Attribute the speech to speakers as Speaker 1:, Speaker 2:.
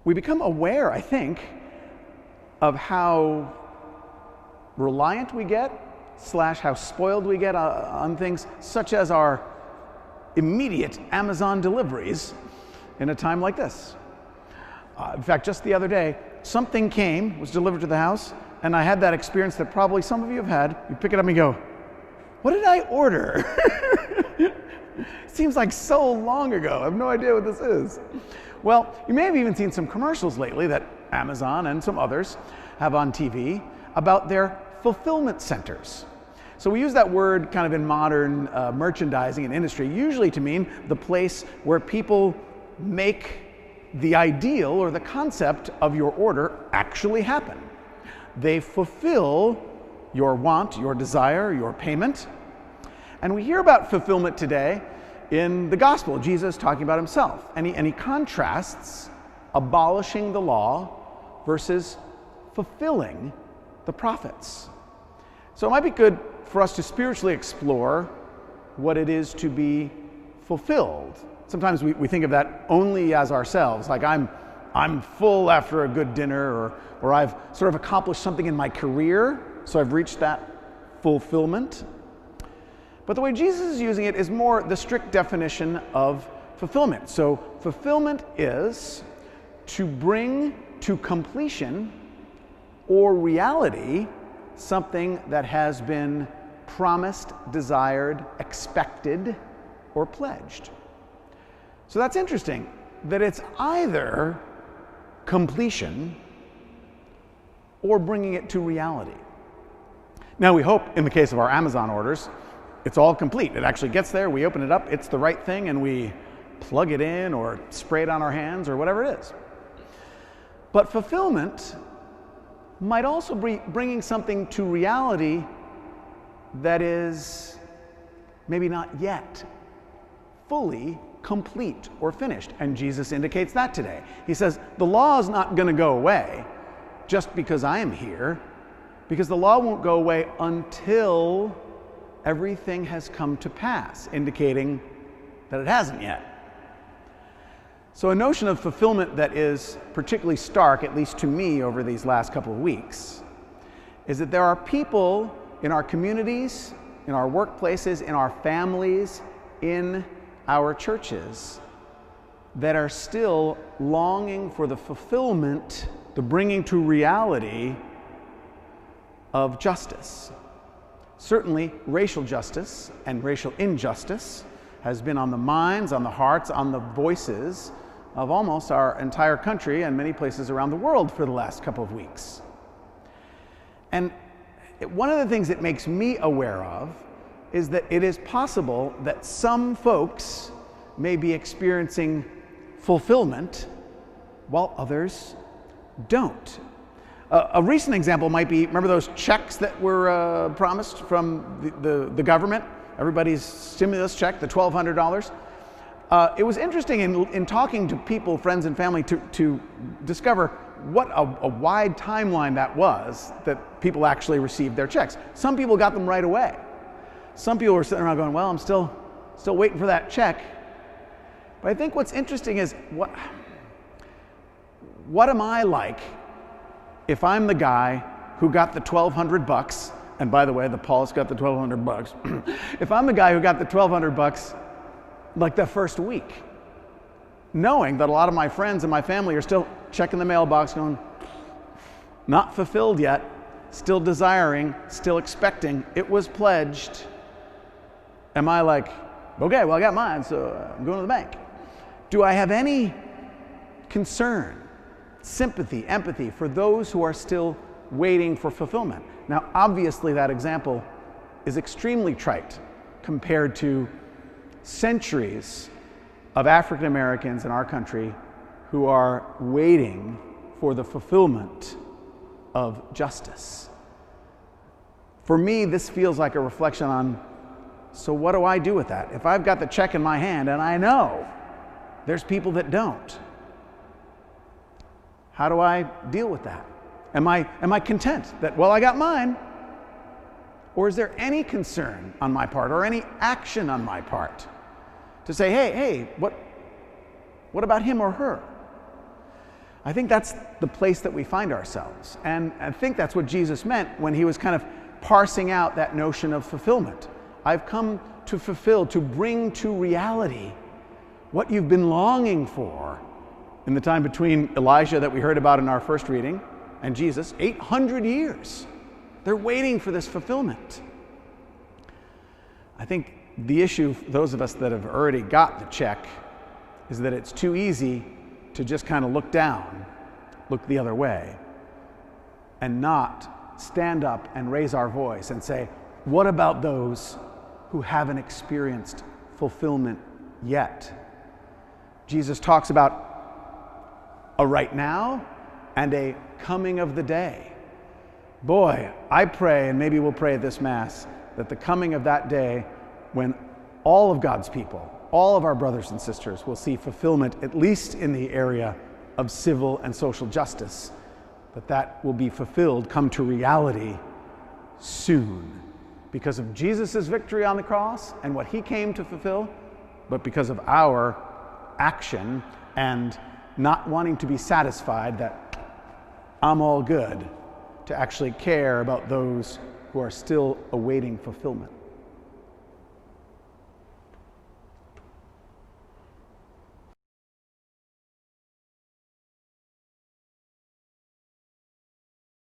Speaker 1: we become aware, I think, of how reliant we get, / how spoiled we get on things such as our immediate Amazon deliveries in a time like this. In fact, just the other day, something was delivered to the house, and I had that experience that probably some of you have had. You pick it up and you go, what did I order? It seems like so long ago. I have no idea what this is. Well, you may have even seen some commercials lately that Amazon and some others have on TV about their fulfillment centers. So we use that word kind of in modern merchandising and industry, usually to mean the place where people make the ideal or the concept of your order actually happen. They fulfill your want, your desire, your payment. And we hear about fulfillment today in the gospel, Jesus talking about himself. And he contrasts abolishing the law versus fulfilling the prophets. So it might be good for us to spiritually explore what it is to be fulfilled. Sometimes we think of that only as ourselves, like I'm full after a good dinner, or I've sort of accomplished something in my career, so I've reached that fulfillment. But the way Jesus is using it is more the strict definition of fulfillment. So fulfillment is to bring to completion or reality something that has been promised, desired, expected, or pledged. So that's interesting, that it's either completion or bringing it to reality. Now we hope, in the case of our Amazon orders, it's all complete. It actually gets there, we open it up, it's the right thing, and we plug it in or spray it on our hands or whatever it is. But fulfillment might also be bringing something to reality that is maybe not yet fully complete or finished. And Jesus indicates that today. He says, the law is not going to go away just because I am here, because the law won't go away until everything has come to pass, indicating that it hasn't yet. So a notion of fulfillment that is particularly stark, at least to me over these last couple of weeks, is that there are people in our communities, in our workplaces, in our families, in our churches that are still longing for the fulfillment, the bringing to reality of justice. Certainly, racial justice and racial injustice has been on the minds, on the hearts, on the voices of almost our entire country and many places around the world for the last couple of weeks. And one of the things it makes me aware of is that it is possible that some folks may be experiencing fulfillment while others don't. A recent example might be, remember those checks that were promised from the government? Everybody's stimulus check, the $1,200. It was interesting in talking to people, friends and family, to discover what a wide timeline that was that people actually received their checks. Some people got them right away. Some people were sitting around going, well, I'm still waiting for that check. But I think what's interesting is, what am I like if I'm the guy who got the $1,200, and by the way, the Paulus got the $1,200. If I'm the guy who got the $1,200 like the first week, knowing that a lot of my friends and my family are still checking the mailbox going, not fulfilled yet, still desiring, still expecting, it was pledged. Am I like, okay, well I got mine, so I'm going to the bank? Do I have any concern, sympathy, empathy for those who are still waiting for fulfillment? Now, obviously that example is extremely trite compared to centuries of African Americans in our country who are waiting for the fulfillment of justice. For me, this feels like a reflection on, so what do I do with that? If I've got the check in my hand and I know there's people that don't, how do I deal with that? Am I content that, well, I got mine? Or is there any concern on my part or any action on my part to say, hey, what about him or her? I think that's the place that we find ourselves. And I think that's what Jesus meant when he was kind of parsing out that notion of fulfillment. I've come to fulfill, to bring to reality what you've been longing for in the time between Elijah that we heard about in our first reading and Jesus, 800 years. They're waiting for this fulfillment. I think the issue, those of us that have already got the check, is that it's too easy to just kind of look down, look the other way, and not stand up and raise our voice and say, what about those who haven't experienced fulfillment yet? Jesus talks about a right now and a coming of the day. Boy, I pray, and maybe we'll pray at this Mass, that the coming of that day when all of God's people, all of our brothers and sisters will see fulfillment, at least in the area of civil and social justice, but that will be fulfilled, come to reality soon, because of Jesus' victory on the cross and what he came to fulfill, but because of our action and not wanting to be satisfied that I'm all good, to actually care about those who are still awaiting fulfillment.